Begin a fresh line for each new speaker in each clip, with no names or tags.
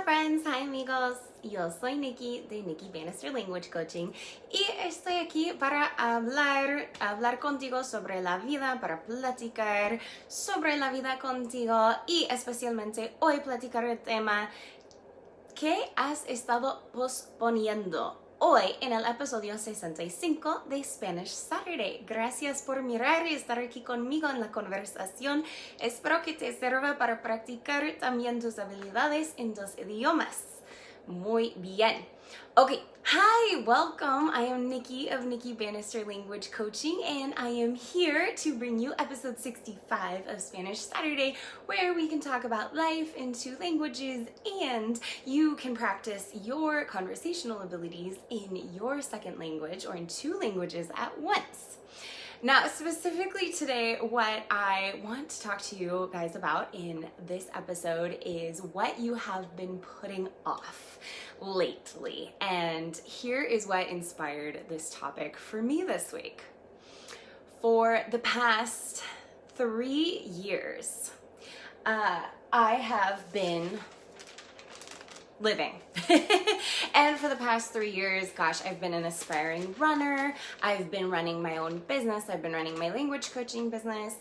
Hola friends, hi amigos, yo soy Nikki de Nikki Bannister Language Coaching y estoy aquí para hablar contigo sobre la vida, para platicar sobre la vida contigo y especialmente hoy platicar el tema ¿qué has estado posponiendo? Hoy en el episodio 65 de Spanish Saturday. Gracias por mirar y estar aquí conmigo en la conversación. Espero que te sirva para practicar también tus habilidades en dos idiomas. Muy bien. Okay, hi, welcome. I am Nikki of Nikki Bannister Language Coaching, and I am here to bring you episode 65 of Spanish Saturday, where we can talk about life in two languages and you can practice your conversational abilities in your second language or in two languages at once. Now, specifically today, what I want to talk to you guys about in this episode is what you have been putting off lately. And here is what inspired this topic for me this week. For the past 3 years, I have been living. And for the past 3 years, gosh, I've been an aspiring runner. I've been running my own business. I've been running my language coaching business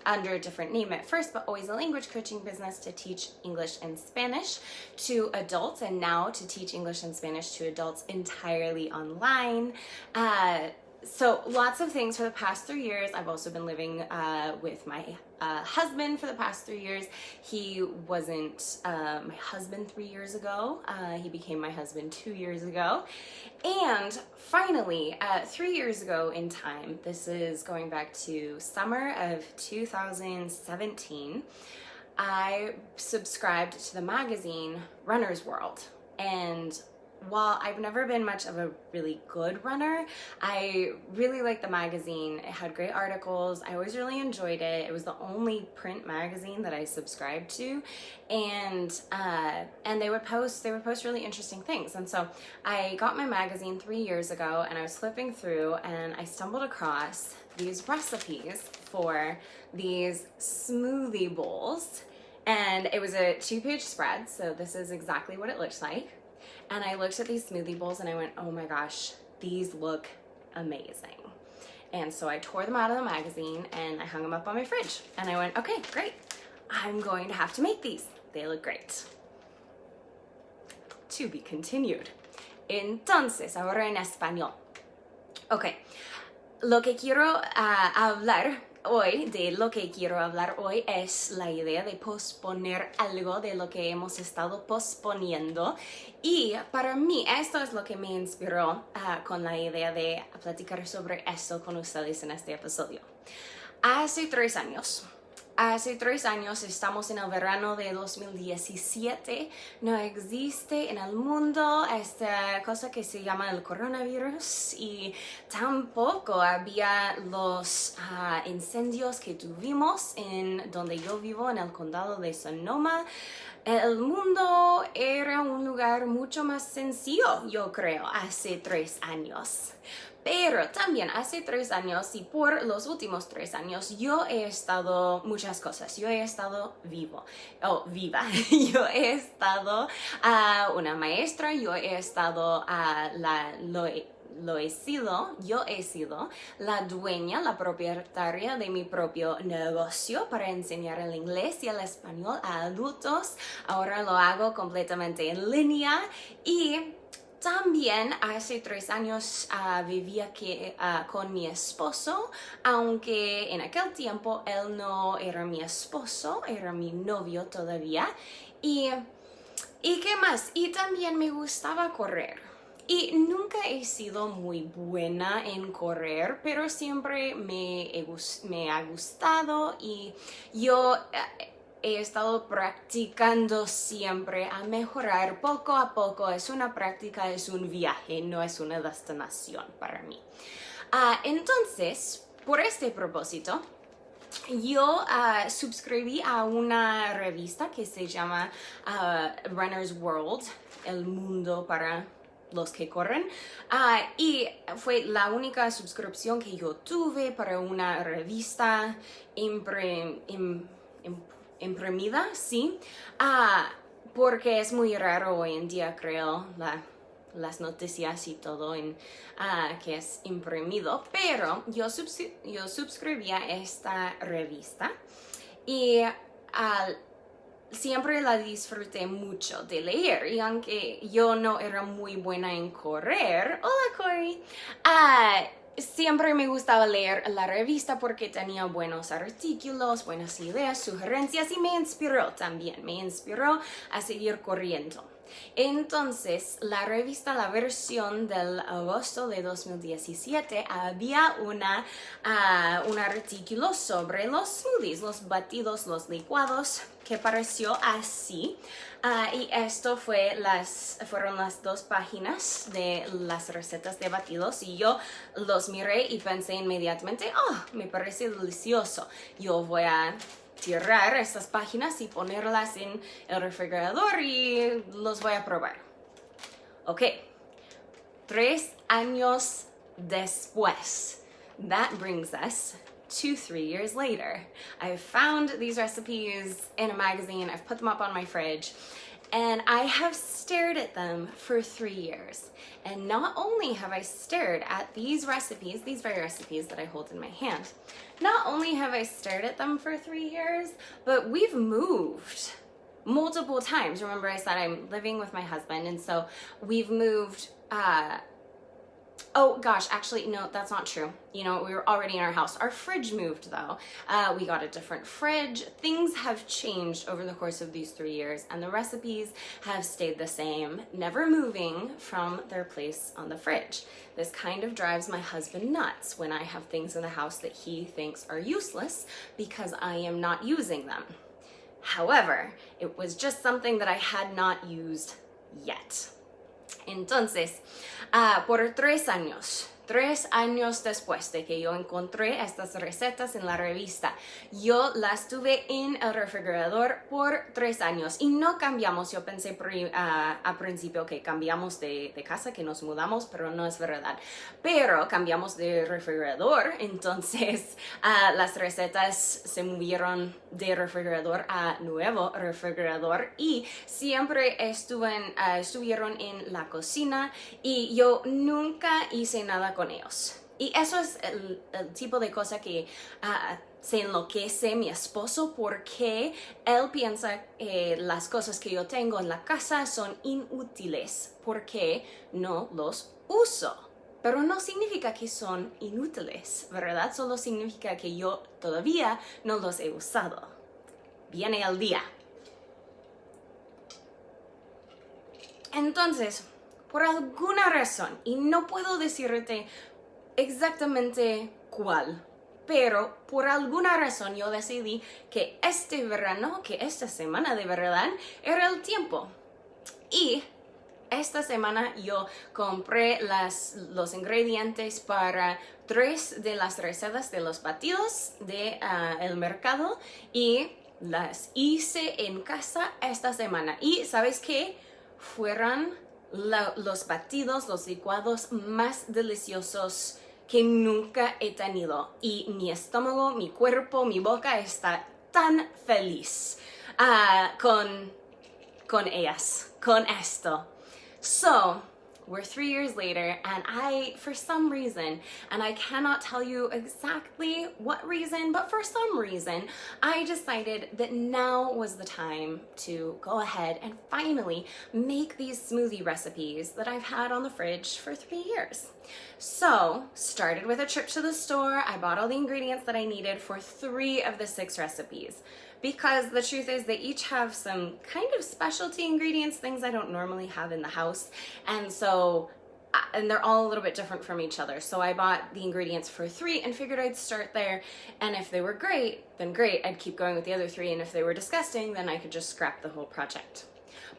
under a different name at first, but always a language coaching business to teach English and Spanish to adults, and now to teach English and Spanish to adults entirely online. So lots of things for the past 3 years. I've also been living with my husband for the past 3 years. He wasn't my husband 3 years ago. He became my husband 2 years ago. And finally, 3 years ago in time, this is going back to summer of 2017, I subscribed to the magazine Runner's World. And while I've never been much of a really good runner, I really liked the magazine. It had great articles. I always really enjoyed it. It was the only print magazine that I subscribed to, and they would post really interesting things. And so I got my magazine 3 years ago, and I was flipping through, and I stumbled across these recipes for these smoothie bowls, and it was a 2-page spread. So this is exactly what it looks like. And I looked at these smoothie bowls and I went, oh my gosh, these look amazing. And so I tore them out of the magazine and I hung them up on my fridge. And I went, okay, great. I'm going to have to make these. They look great. To be continued. Entonces, ahora en español. Okay, lo que quiero hablar hoy es la idea de posponer algo de lo que hemos estado posponiendo, y para mí esto es lo que me inspiró con la idea de platicar sobre esto con ustedes en este episodio. Hace 3 años estamos en el verano de 2017. No existe en el mundo esta cosa que se llama el coronavirus, y tampoco había los incendios que tuvimos en donde yo vivo, en el condado de Sonoma. El mundo era un lugar mucho más sencillo, yo creo, hace 3 años. Pero también hace 3 años y por los últimos 3 años yo he estado muchas cosas. Yo he estado viva. Yo he estado una maestra. Yo he estado yo he sido la dueña, la propietaria de mi propio negocio para enseñar el inglés y el español a adultos. Ahora lo hago completamente en línea, y también hace 3 años vivía con mi esposo, aunque en aquel tiempo él no era mi esposo, era mi novio todavía. ¿Y qué más? Y también me gustaba correr. Y nunca he sido muy buena en correr, pero siempre me ha gustado, y yo he estado practicando siempre a mejorar poco a poco. Es una práctica, es un viaje, no es una destinación para mí. Entonces, por este propósito, yo suscribí a una revista que se llama Runner's World, el mundo para los que corren, y fue la única suscripción que yo tuve para una revista imprimida, sí, porque es muy raro hoy en día, creo, las noticias y todo que es imprimido, pero yo suscribía esta revista y siempre la disfruté mucho de leer, y aunque yo no era muy buena en correr, hola Corey, siempre me gustaba leer la revista porque tenía buenos artículos, buenas ideas, sugerencias, y me inspiró también, me inspiró a seguir corriendo. Entonces, la revista, la versión del agosto de 2017, había un artículo sobre los smoothies, los batidos, los licuados, que pareció así. Y esto fueron las 2 páginas de las recetas de batidos, y yo los miré y pensé inmediatamente, me parece delicioso, yo voy a tirar estas páginas y ponerlas en el refrigerador y los voy a probar. Ok, 3 años después. That brings us to 3 years later. I've found these recipes in a magazine, I've put them up on my fridge, and I have stared at them for 3 years. And not only have I stared at these recipes, these very recipes that I hold in my hand, not only have I stared at them for 3 years, but we've moved multiple times. Remember, I said I'm living with my husband, and so we've moved. Oh gosh, actually, no, that's not true. You know, we were already in our house. Our fridge moved though. We got a different fridge. Things have changed over the course of these 3 years, and the recipes have stayed the same, never moving from their place on the fridge. This kind of drives my husband nuts when I have things in the house that he thinks are useless because I am not using them. However, it was just something that I had not used yet. Entonces, por 3 años después de que yo encontré estas recetas en la revista, yo las tuve en el refrigerador por 3 años y no cambiamos. Yo pensé a principio que cambiamos de casa, que nos mudamos, pero no es verdad. Pero cambiamos de refrigerador, entonces las recetas se movieron de refrigerador a nuevo refrigerador, y siempre estuvieron en la cocina, y yo nunca hice nada con ellos. Y eso es el tipo de cosa que se enloquece mi esposo, porque él piensa que las cosas que yo tengo en la casa son inútiles porque no los uso. Pero no significa que son inútiles, ¿verdad? Solo significa que yo todavía no los he usado. Viene el día. Entonces, por alguna razón, y no puedo decirte exactamente cuál, pero por alguna razón yo decidí que este verano, que esta semana de verdad, era el tiempo. Y esta semana yo compré los ingredientes para 3 de las recetas de los batidos del mercado, y las hice en casa esta semana. Y ¿sabes qué? Fueron los batidos, los licuados más deliciosos que nunca he tenido. Y mi estómago, mi cuerpo, mi boca está tan feliz con ellas, con esto. So, we're 3 years later, and for some reason, and I cannot tell you exactly what reason, but for some reason, I decided that now was the time to go ahead and finally make these smoothie recipes that I've had on the fridge for 3 years. So, started with a trip to the store. I bought all the ingredients that I needed for 3 of the 6 recipes, because the truth is they each have some kind of specialty ingredients, things I don't normally have in the house, and they're all a little bit different from each other. So I bought the ingredients for 3 and figured I'd start there, and if they were great, then great, I'd keep going with the other 3, and if they were disgusting, then I could just scrap the whole project.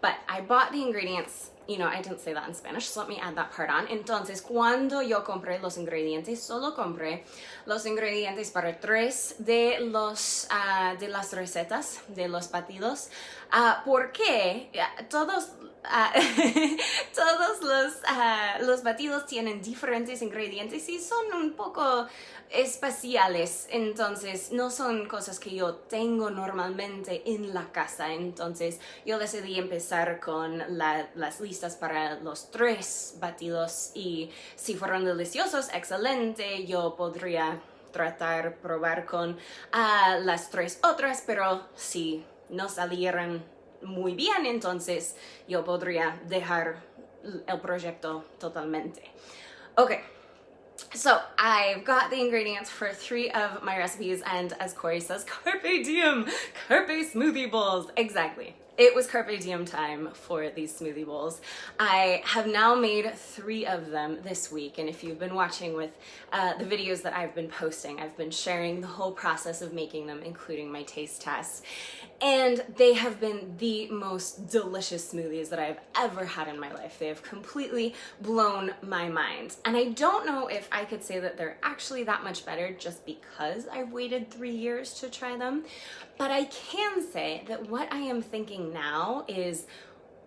But I bought the ingredients I didn't say that in Spanish, so let me add that part on. Entonces, cuando yo compré los ingredientes, solo compré los ingredientes para 3 de las recetas, de los batidos, porque todos los batidos tienen diferentes ingredientes y son un poco especiales, entonces no son cosas que yo tengo normalmente en la casa. Entonces yo decidí empezar con las listas para los 3 batidos, y si fueron deliciosos, excelente, yo podría probar con las 3 otras, pero si no salieran muy bien, entonces yo podría dejar el proyecto totalmente. Okay, so I've got the ingredients for 3 of my recipes, and as Corey says, carpe diem, carpe smoothie bowls. Exactly. It was carpe diem time for these smoothie bowls. I have now made 3 of them this week, and if you've been watching with the videos that I've been posting, I've been sharing the whole process of making them, including my taste tests. And they have been the most delicious smoothies that I've ever had in my life. They have completely blown my mind. And I don't know if I could say that they're actually that much better just because I've waited 3 years to try them. But I can say that what I am thinking now is,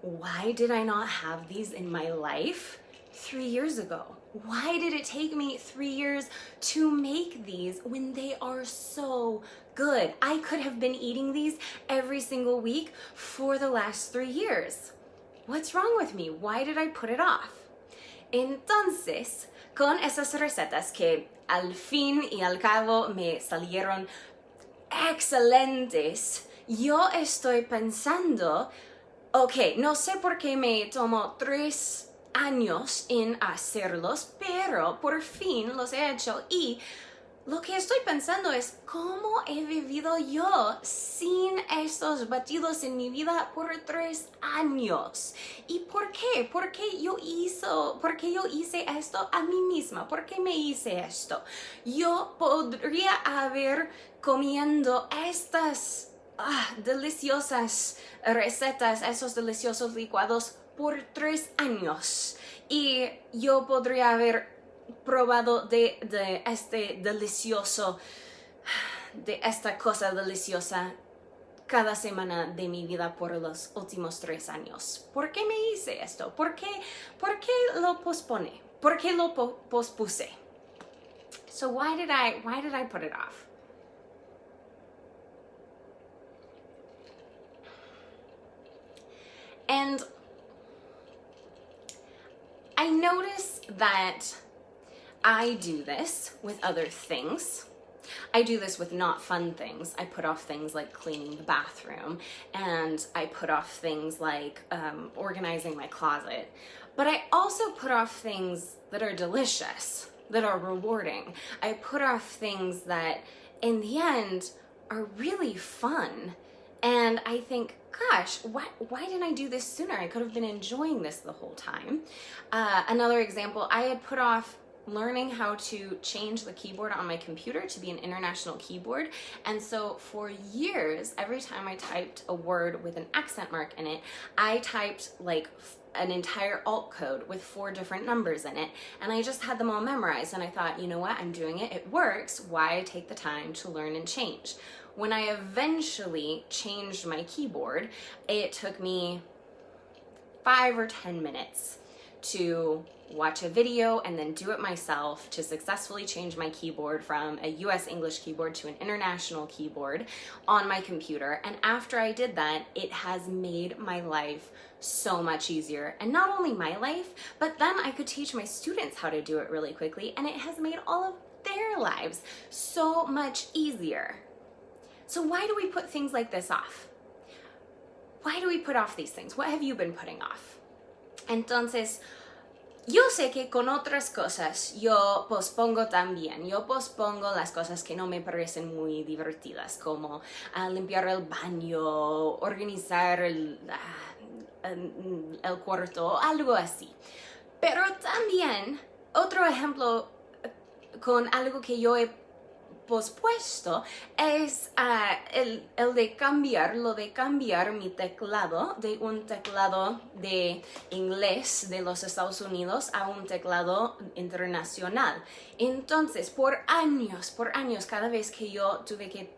why did I not have these in my life 3 years ago? Why did it take me 3 years to make these when they are so good? I could have been eating these every single week for the last 3 years. What's wrong with me? Why did I put it off? Entonces, con esas recetas que al fin y al cabo me salieron excelentes, yo estoy pensando, ok, no sé por qué me tomó 3 años en hacerlos, pero por fin los he hecho, y lo que estoy pensando es cómo he vivido yo sin estos batidos en mi vida por 3 años. ¿Y por qué? ¿Por qué yo hice esto a mí misma? ¿Por qué me hice esto? Yo podría haber comiendo estas deliciosas recetas, esos deliciosos licuados por 3 años, y yo podría haber probado de esta cosa deliciosa cada semana de mi vida por los últimos 3 años. ¿Por qué me hice esto? ¿Por qué lo pospone? ¿Por qué lo pospuse? So why did I put it off? And I notice that I do this with other things. I do this with not fun things. I put off things like cleaning the bathroom, and I put off things like organizing my closet. But I also put off things that are delicious, that are rewarding. I put off things that, in the end, are really fun. And I think, gosh, why didn't I do this sooner? I could have been enjoying this the whole time. Another example, I had put off learning how to change the keyboard on my computer to be an international keyboard. And so for years, every time I typed a word with an accent mark in it, I typed like an entire alt code with 4 different numbers in it, and I just had them all memorized. And I thought, you know what, I'm doing it, it works, why take the time to learn and change? When I eventually changed my keyboard, it took me 5 or 10 minutes to watch a video and then do it myself to successfully change my keyboard from a US English keyboard to an international keyboard on my computer. And after I did that, it has made my life so much easier. And not only my life, but then I could teach my students how to do it really quickly, and it has made all of their lives so much easier. So why do we put things like this off? Why do we put off these things? What have you been putting off? Entonces, yo sé que con otras cosas yo pospongo también. Yo pospongo las cosas que no me parecen muy divertidas, como limpiar el baño, organizar el cuarto, algo así. Pero también, otro ejemplo con algo que yo he pospuesto es el de cambiar mi teclado de un teclado de inglés de los Estados Unidos a un teclado internacional. Entonces, por años, cada vez que yo tuve que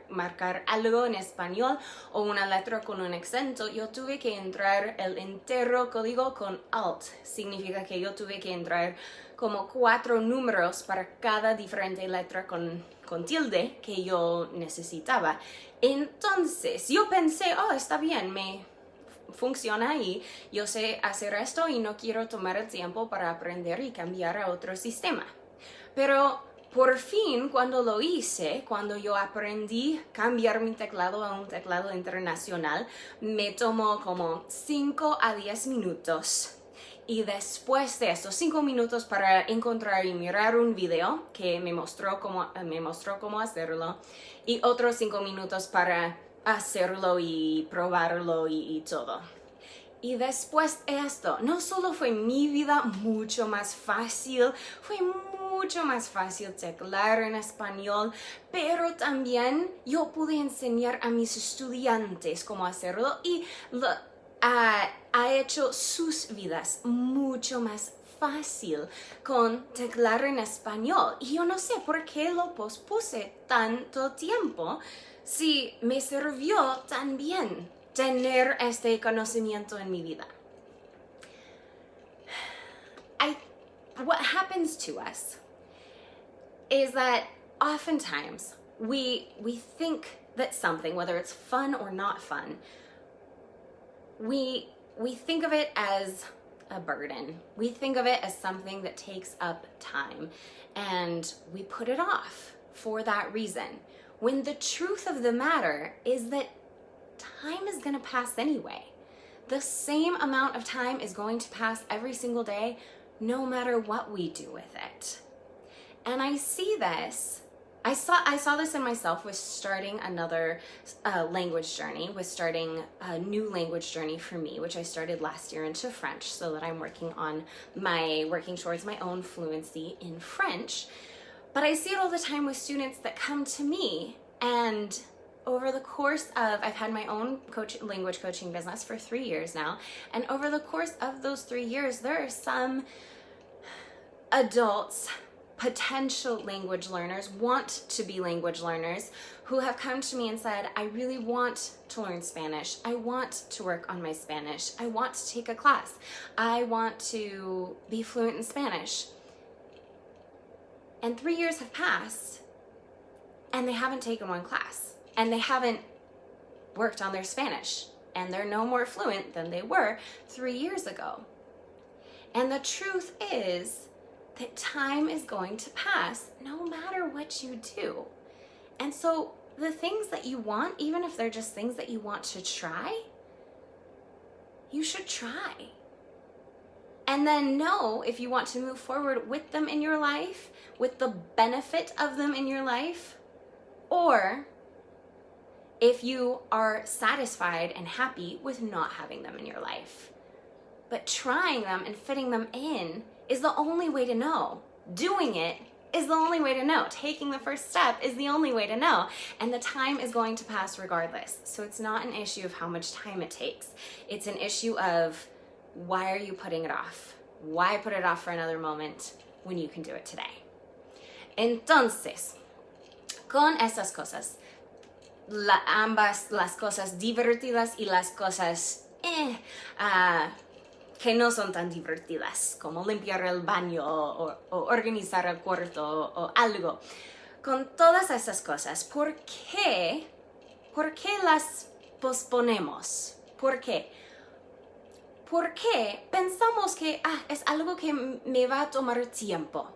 marcar algo en español o una letra con un acento, yo tuve que entrar el entero código con Alt. Significa que yo tuve que entrar como 4 números para cada diferente letra con tilde que yo necesitaba. Entonces, yo pensé, está bien, me funciona y yo sé hacer esto y no quiero tomar el tiempo para aprender y cambiar a otro sistema. Pero por fin, cuando lo hice, cuando yo aprendí cambiar mi teclado a un teclado internacional, me tomó como 5 a 10 minutos. Y después de estos 5 minutos para encontrar y mirar un video que me mostró cómo hacerlo, y otros 5 minutos para hacerlo y probarlo y todo. Y después de esto, no solo fue mi vida mucho más fácil, fue mucho más fácil teclear en español, pero también yo pude enseñar a mis estudiantes cómo hacerlo y ha hecho sus vidas mucho más fácil con teclear en español. Y yo no sé por qué lo pospuse tanto tiempo si me sirvió tan bien tener este conocimiento en mi vida. What happens to us is that oftentimes we think that something, whether it's fun or not fun, we think of it as a burden. We think of it as something that takes up time, and we put it off for that reason. When the truth of the matter is that time is going to pass anyway. The same amount of time is going to pass every single day, no matter what we do with it. And I see this. I saw this in myself with starting another language journey, with starting a new language journey for me, which I started last year into French, so that I'm working towards my own fluency in French. But I see it all the time with students that come to me, and over the course of, I've had my own language coaching business for 3 years now, and over the course of those 3 years, there are some adults, potential language learners, want to be language learners, who have come to me and said, I really want to learn Spanish. I want to work on my Spanish. I want to take a class. I want to be fluent in Spanish. And 3 years have passed, and they haven't taken one class, and they haven't worked on their Spanish, and they're no more fluent than they were 3 years ago. And the truth is that time is going to pass no matter what you do. And so the things that you want, even if they're just things that you want to try, you should try. And then know if you want to move forward with them in your life, with the benefit of them in your life, or if you are satisfied and happy with not having them in your life. But trying them and fitting them in is the only way to know. Doing it is the only way to know. Taking the first step is the only way to know. And the time is going to pass regardless. So it's not an issue of how much time it takes. It's an issue of, why are you putting it off? Why put it off for another moment when you can do it today? Entonces, con estas cosas, ambas las cosas divertidas y las cosas que no son tan divertidas, como limpiar el baño o organizar el cuarto o algo. Con todas esas cosas, ¿por qué las posponemos? ¿Por qué? Porque pensamos que es algo que me va a tomar tiempo,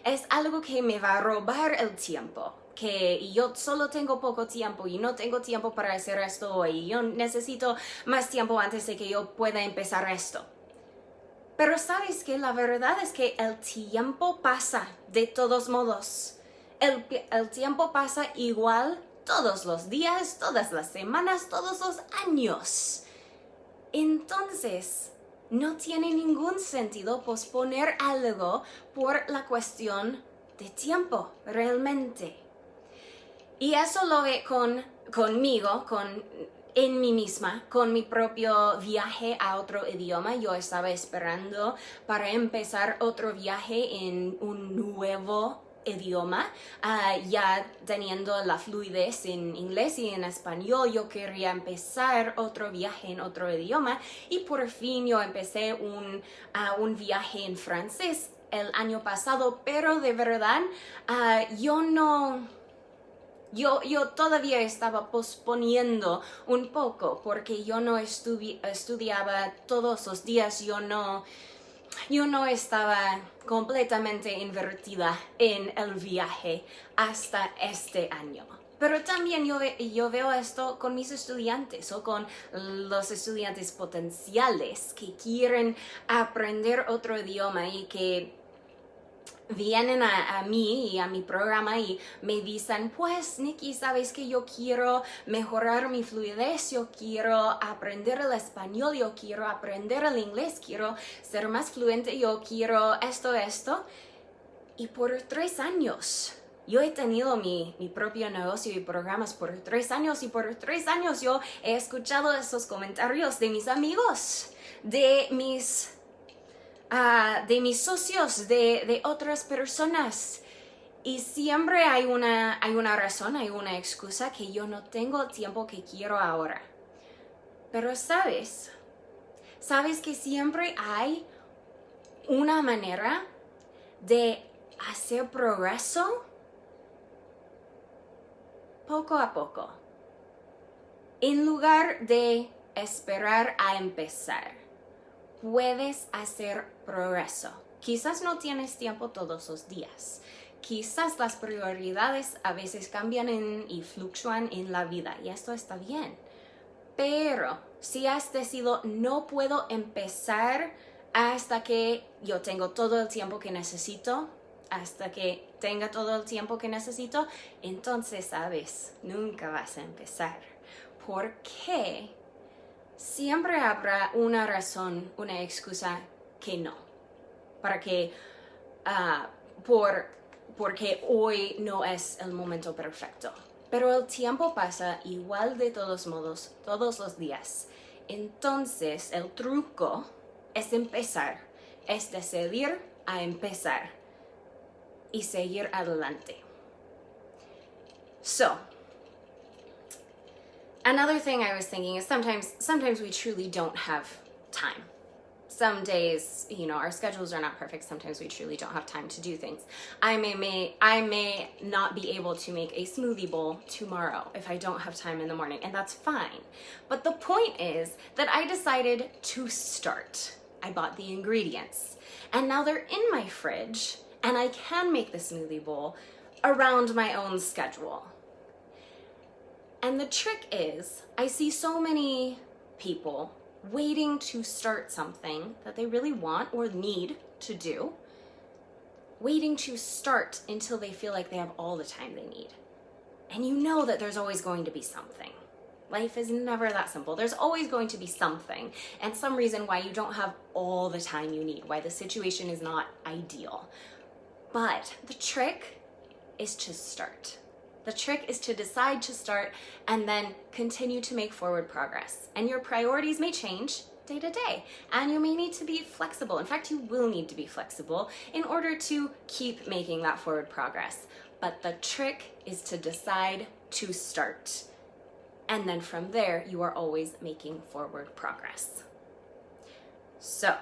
es algo que me va a robar el tiempo, que yo solo tengo poco tiempo y no tengo tiempo para hacer esto hoy, y yo necesito más tiempo antes de que yo pueda empezar esto. Pero sabes que la verdad es que el tiempo pasa de todos modos. El tiempo pasa igual todos los días, todas las semanas, todos los años. Entonces, no tiene ningún sentido posponer algo por la cuestión de tiempo, realmente. Y eso lo ve conmigo, en mí misma, con mi propio viaje a otro idioma. Yo estaba esperando para empezar otro viaje en un nuevo idioma, ya teniendo la fluidez en inglés y en español. Yo quería empezar otro viaje en otro idioma y por fin yo empecé un viaje en francés el año pasado, pero de verdad yo todavía estaba posponiendo un poco porque yo no estudiaba todos los días, yo no estaba completamente invertida en el viaje hasta este año. Pero también yo veo esto con mis estudiantes o con los estudiantes potenciales que quieren aprender otro idioma y que vienen a mí y a mi programa y me dicen, pues Nikki, sabes que yo quiero mejorar mi fluidez, yo quiero aprender el español, yo quiero aprender el inglés, quiero ser más fluente, yo quiero esto. Y por 3 años, yo he tenido mi propio negocio y programas por 3 años y por 3 años yo he escuchado esos comentarios de mis amigos, de mis socios, de otras personas. Y siempre hay una razón, hay una excusa que yo no tengo el tiempo que quiero ahora. Pero sabes que siempre hay una manera de hacer progreso poco a poco, en lugar de esperar a empezar. Puedes hacer progreso. Quizás no tienes tiempo todos los días. Quizás las prioridades a veces cambian y fluctúan en la vida y esto está bien. Pero si has decidido no puedo empezar hasta que yo tengo todo el tiempo que necesito, hasta que tenga todo el tiempo que necesito, entonces sabes, nunca vas a empezar. ¿Por qué? Siempre habrá una razón, una excusa que no. Para que, porque hoy no es el momento perfecto. Pero el tiempo pasa igual de todos modos, todos los días. Entonces, el truco es empezar, es decidir a empezar y seguir adelante. So, another thing I was thinking is sometimes we truly don't have time. Some days, our schedules are not perfect. Sometimes we truly don't have time to do things. I may not be able to make a smoothie bowl tomorrow if I don't have time in the morning, and that's fine. But the point is that I decided to start. I bought the ingredients, and now they're in my fridge, and I can make the smoothie bowl around my own schedule. And the trick is, I see so many people waiting to start something that they really want or need to do, waiting to start until they feel like they have all the time they need. And you know that there's always going to be something. Life is never that simple. There's always going to be something and some reason why you don't have all the time you need, why the situation is not ideal. But the trick is to start. The trick is to decide to start and then continue to make forward progress. And your priorities may change day to day, and you may need to be flexible. In fact, you will need to be flexible in order to keep making that forward progress. But the trick is to decide to start. And then from there, you are always making forward progress. So,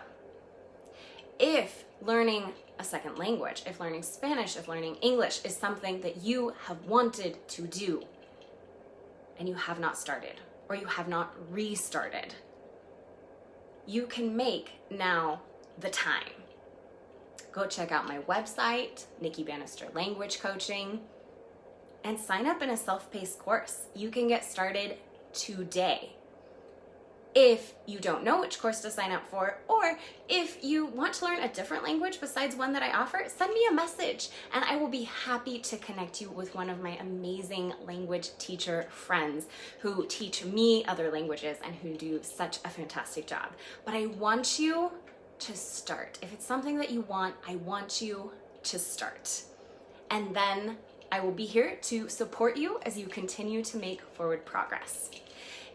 if learning a second language, if learning Spanish, if learning English is something that you have wanted to do and you have not started or you have not restarted, you can make now the time. Go check out my website, Nikki Bannister Language Coaching, and sign up in a self-paced course. You can get started today. If you don't know which course to sign up for, or if you want to learn a different language besides one that I offer, send me a message and I will be happy to connect you with one of my amazing language teacher friends who teach me other languages and who do such a fantastic job. But I want you to start. If it's something that you want, I want you to start. and then I will be here to support you as you continue to make forward progress.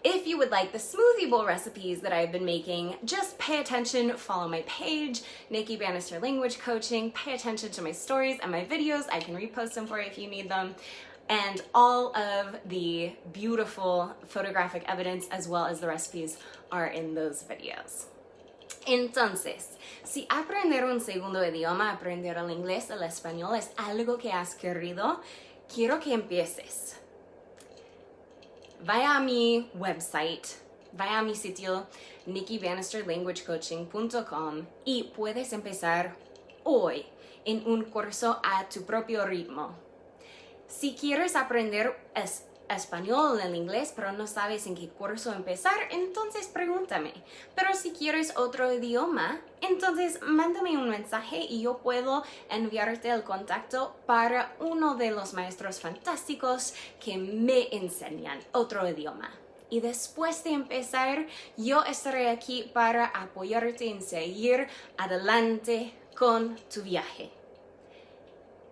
If you would like the smoothie bowl recipes that I've been making, just pay attention, follow my page, Nikki Bannister Language Coaching, pay attention to my stories and my videos. I can repost them for you if you need them. And all of the beautiful photographic evidence as well as the recipes are in those videos. Entonces, si aprender un segundo idioma, aprender el inglés, el español es algo que has querido, quiero que empieces. Vaya a mi website, vaya a mi sitio nikkibannisterlanguagecoaching.com y puedes empezar hoy en un curso a tu propio ritmo. Si quieres aprender español o el inglés, pero no sabes en qué curso empezar, entonces pregúntame. Pero si quieres otro idioma, entonces mándame un mensaje y yo puedo enviarte el contacto para uno de los maestros fantásticos que me enseñan otro idioma. Y después de empezar, yo estaré aquí para apoyarte en seguir adelante con tu viaje.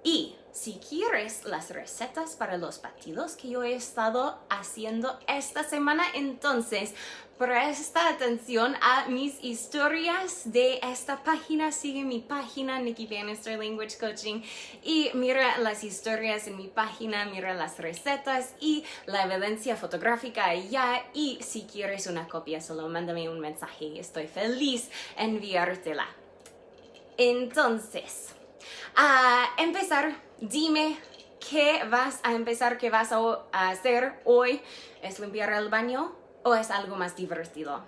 Y si quieres las recetas para los batidos que yo he estado haciendo esta semana, entonces presta atención a mis historias de esta página. Sigue mi página, Nikki Bannister Language Coaching, y mira las historias en mi página, mira las recetas y la evidencia fotográfica allá. Y si quieres una copia, solo mándame un mensaje. Estoy feliz en enviártela. Entonces, a empezar, dime qué vas a empezar, qué vas a hacer hoy. ¿Es limpiar el baño o es algo más divertido?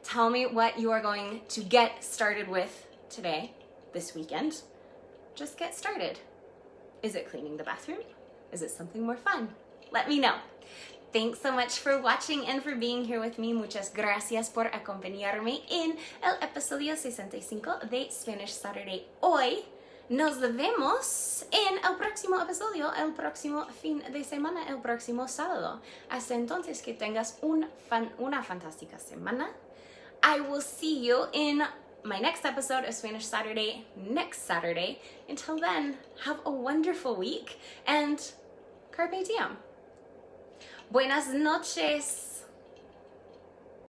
Tell me what you are going to get started with today, this weekend. Just get started. Is it cleaning the bathroom? Is it something more fun? Let me know. Thanks so much for watching and for being here with me. Muchas gracias por acompañarme en el episodio 65 de Spanish Saturday hoy. Nos vemos en el próximo episodio, el próximo fin de semana, el próximo sábado. Hasta entonces, que tengas una fantástica semana. I will see you in my next episode of Spanish Saturday next Saturday. Until then, have a wonderful week and carpe diem. Buenas noches.